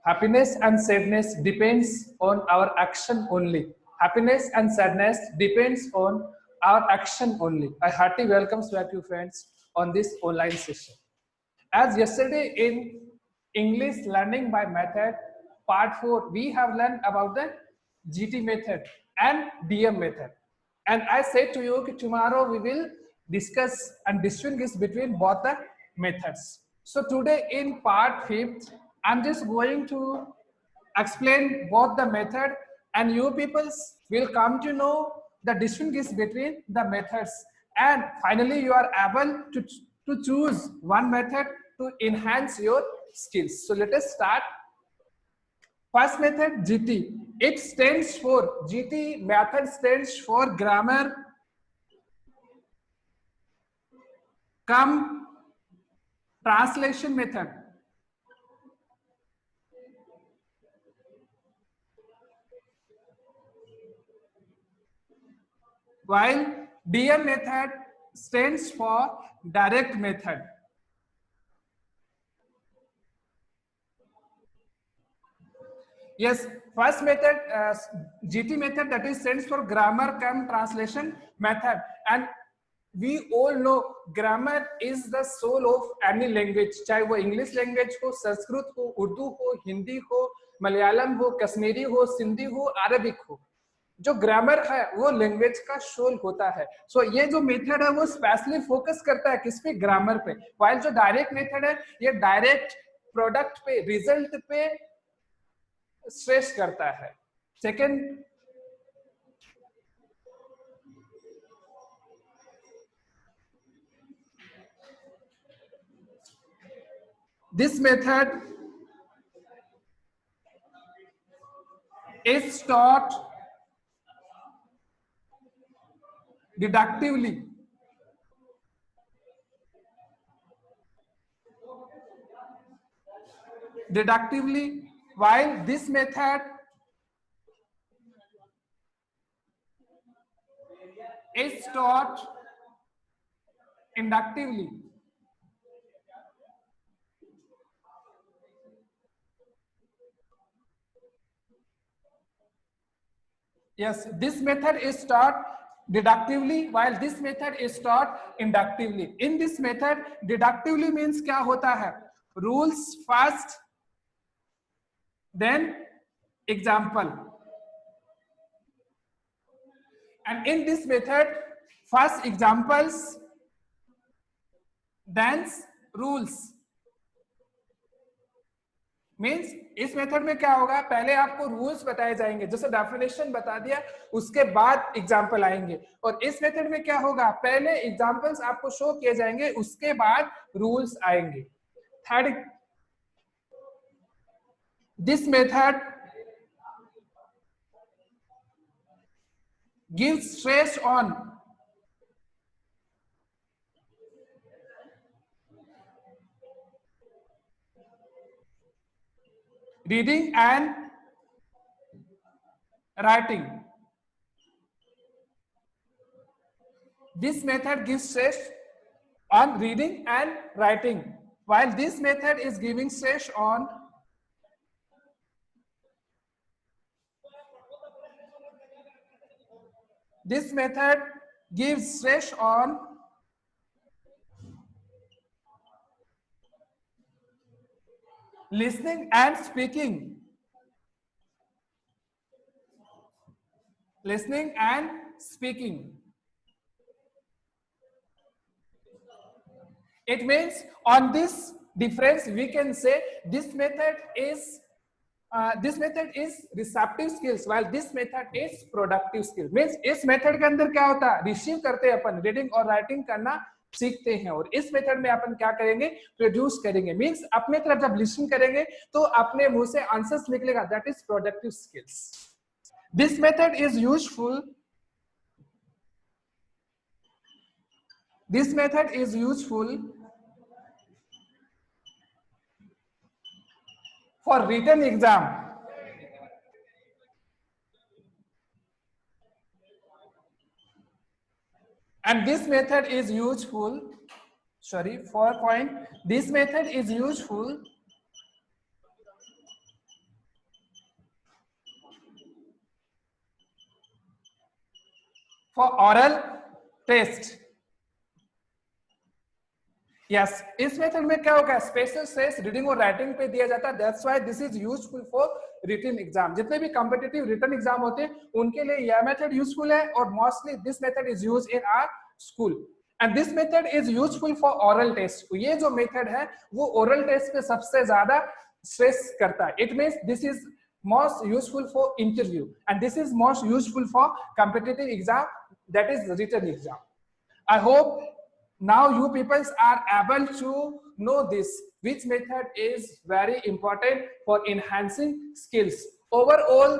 Happiness and sadness depends on our action only. Happiness and sadness depends on our action only. I heartily welcome back you friends on this online session. As yesterday in English learning by method part 4, we have learned about the GT method and DM method. And I said to you that tomorrow we will discuss and distinguish between both the methods. So today in part 5th, I'm just going to explain both the method, and you peoples will come to know the distinguish between the methods, and finally you are able to choose one method to enhance your skills. So let us start. First method, GT. It stands for GT method stands for grammar cum translation method. While DM method stands for direct method. Yes, first method, GT method, that is stands for grammar cum translation method, and we all know grammar is the soul of any language, चाहे वो English language हो, संस्कृत हो, उर्दू हो, हिंदी हो, मलयालम हो, कश्मीरी हो, सिंधी हो, Arabic हो, जो ग्रामर है वो लैंग्वेज का सोल होता है. सो ये जो मेथड है वो स्पेशली फोकस करता है किस पे, ग्रामर पे. वाइल जो डायरेक्ट मेथड है ये डायरेक्ट प्रोडक्ट पे, रिजल्ट पे स्ट्रेस करता है. Second, this method is taught deductively. While this method is taught inductively. Yes, this method is taught deductively, while this method is taught inductively. In this method, deductively means क्या होता है? Rules first, then example. And in this method, first examples, then rules. Means इस method में क्या होगा, पहले आपको rules बताए जाएंगे, जैसे डेफिनेशन बता दिया, उसके बाद एग्जांपल आएंगे. और इस मेथड में क्या होगा, पहले एग्जांपल्स आपको शो किए जाएंगे, उसके बाद रूल्स आएंगे. Third, this method gives stress on reading and writing. This method gives stress on reading and writing, while this method is giving stress on listening and speaking. Listening and speaking. It means on this difference we can say this method is receptive skills, while this method is productive skills. Means इस method के अंदर क्या होता है, receive करते हैं अपन, reading और writing करना सीखते हैं, और इस मेथड में अपन क्या करेंगे, प्रोड्यूस करेंगे. मींस अपने तरफ जब लिसन करेंगे तो अपने मुंह से आंसर्स निकलेगा, that is productive skills. This method is useful. This method is useful for written exam. And this method is useful, sorry, for point, this method is useful for oral test. Yes, इस method में क्या होगा, special stress reading और writing पे दिया जाता है. That's why this is useful for written exam. जितने भी कॉम्पिटिटिव रिटन एग्जाम होते हैं उनके लिए यह मेथड यूजफुल है और mostly this method is used in our school. And this method is useful for oral test. ये जो मेथड है वो ओरल टेस्ट पे सबसे ज्यादा स्ट्रेस करता है. It means this is most useful for interview and this is most useful for competitive exam, that is written exam. I hope now you people are able to know this, which method is very important for enhancing skills. Overall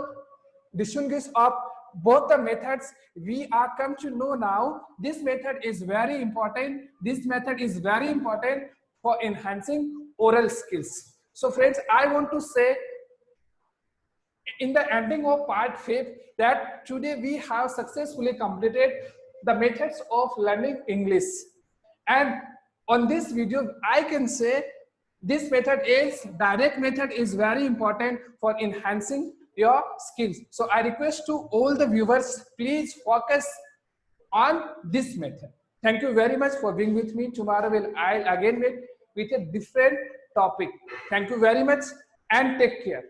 distinguish of both the methods we are come to know now. This method is very important. This method is very important for enhancing oral skills. So friends, I want to say in the ending of part 5 that today we have successfully completed the methods of learning English, and on this video I can say this method is direct method is very important for enhancing your skills. So I request to all the viewers, please focus on this method. Thank you very much for being with me. Tomorrow I'll again meet with a different topic. Thank you very much and take care.